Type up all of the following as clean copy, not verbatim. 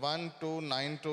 1292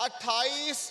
28